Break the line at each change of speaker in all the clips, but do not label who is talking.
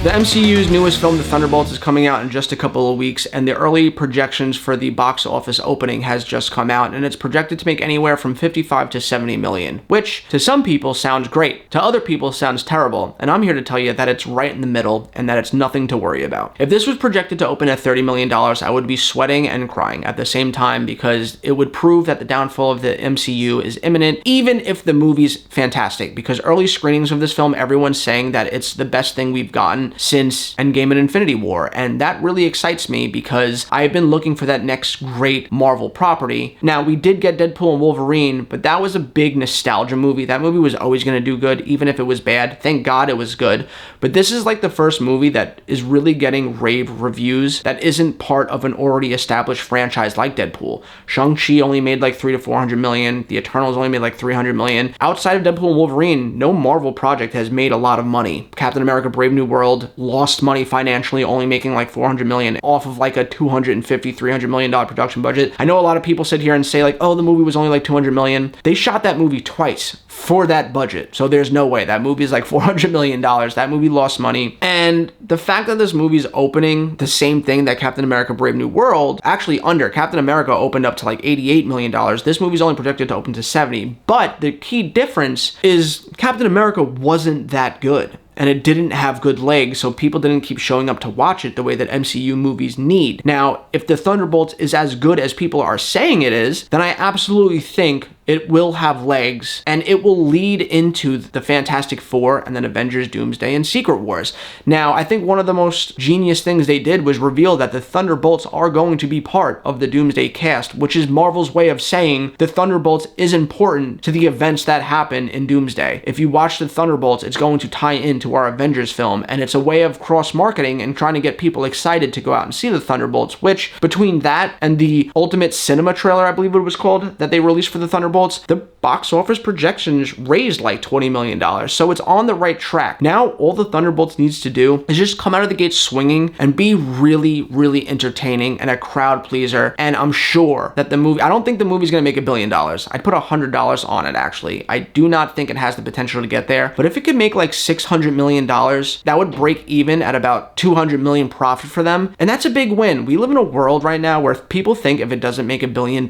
The MCU's newest film, The Thunderbolts, is coming out in just a couple of weeks, and the early projections for the box office opening has just come out, and it's projected to make anywhere from 55 to 70 million, which to some people sounds great. To other people sounds terrible, and I'm here to tell you that it's right in the middle and that it's nothing to worry about. If this was projected to open at $30 million, I would be sweating and crying at the same time because it would prove that the downfall of the MCU is imminent, even if the movie's fantastic, because early screenings of this film, everyone's saying that it's the best thing we've gotten since Endgame and Infinity War, and that really excites me because I have been looking for that next great Marvel property. Now, we did get Deadpool and Wolverine, but that was a big nostalgia movie. That movie was always going to do good, even if it was bad. Thank God it was good. But this is like the first movie that is really getting rave reviews that isn't part of an already established franchise like Deadpool. Shang-Chi only made like 300 to 400 million. The Eternals only made like 300 million. Outside of Deadpool and Wolverine, no Marvel project has made a lot of money. Captain America Brave New World lost money financially, only making like 400 million off of like a 250, 300 million dollar production budget. I know a lot of people sit here and say like, oh, the movie was only like 200 million. They shot that movie twice for that budget. So there's no way. That movie is like $400 million. That movie lost money. And the fact that this movie's opening the same thing that Captain America Brave New World, actually under Captain America opened up to like $88 million. This movie's only projected to open to 70. But the key difference is Captain America wasn't that good. And it didn't have good legs, so people didn't keep showing up to watch it the way that MCU movies need. Now, if the Thunderbolts is as good as people are saying it is, then I absolutely think it will have legs, and it will lead into the Fantastic Four and then Avengers, Doomsday, and Secret Wars. Now, I think one of the most genius things they did was reveal that the Thunderbolts are going to be part of the Doomsday cast, which is Marvel's way of saying the Thunderbolts is important to the events that happen in Doomsday. If you watch the Thunderbolts, it's going to tie into our Avengers film, and it's a way of cross-marketing and trying to get people excited to go out and see the Thunderbolts, which between that and the Ultimate Cinema trailer, I believe it was called, that they released for the Thunderbolts, the box office projections raised like $20 million. So it's on the right track. Now, all the Thunderbolts needs to do is just come out of the gate swinging and be really, really entertaining and a crowd pleaser. And I'm sure that the movie, I don't think the movie's going to make $1 billion. I'd put $100 on it, actually. I do not think it has the potential to get there. But if it could make like $600 million, that would break even at about 200 million profit for them. And that's a big win. We live in a world right now where people think if it doesn't make $1 billion,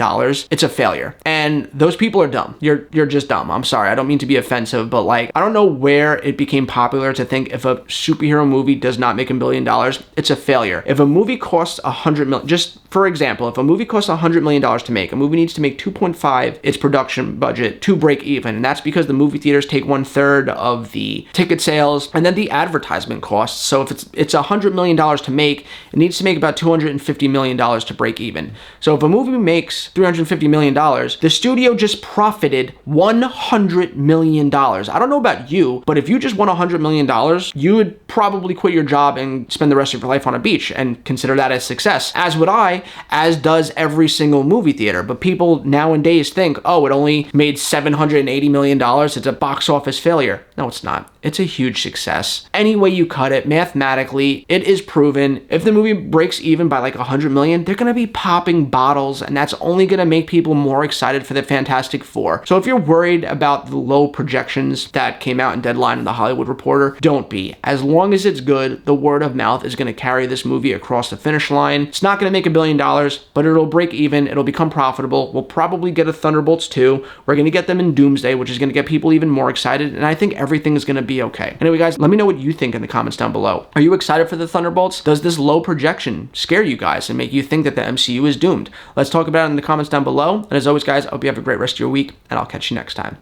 it's a failure. And those people are dumb. You're just dumb. I'm sorry. I don't mean to be offensive, but like, I don't know where it became popular to think if a superhero movie does not make $1 billion, it's a failure. If a movie costs $100 million, just for example, if a movie costs $100 million to make, a movie needs to make 2.5 its production budget to break even. And that's because the movie theaters take 1/3 of the ticket sales and then the advertisement costs. So if it's $100 million to make, it needs to make about $250 million to break even. So if a movie makes $350 million, the studio just profited $100 million. I don't know about you, but if you just won $100 million, you would probably quit your job and spend the rest of your life on a beach and consider that a success. As would I, as does every single movie theater. But people nowadays think, oh, it only made $780 million. It's a box office failure. No, it's not. It's a huge success. Any way you cut it, mathematically, it is proven. If the movie breaks even by like 100 million, they're going to be popping bottles, and that's only going to make people more excited for the Fantastic Four. So if you're worried about the low projections that came out in Deadline and The Hollywood Reporter, don't be. As long as it's good, the word of mouth is going to carry this movie across the finish line. It's not going to make $1 billion, but it'll break even. It'll become profitable. We'll probably get a Thunderbolts 2. We're going to get them in Doomsday, which is going to get people even more excited, and I think everything is going to be okay. Anyway, guys, let me know what you think in the comments down below. Are you excited for the Thunderbolts? Does this low projection scare you guys and make you think that the MCU is doomed? Let's talk about it in the comments down below. And as always, guys, I hope you have a great rest of your week, and I'll catch you next time.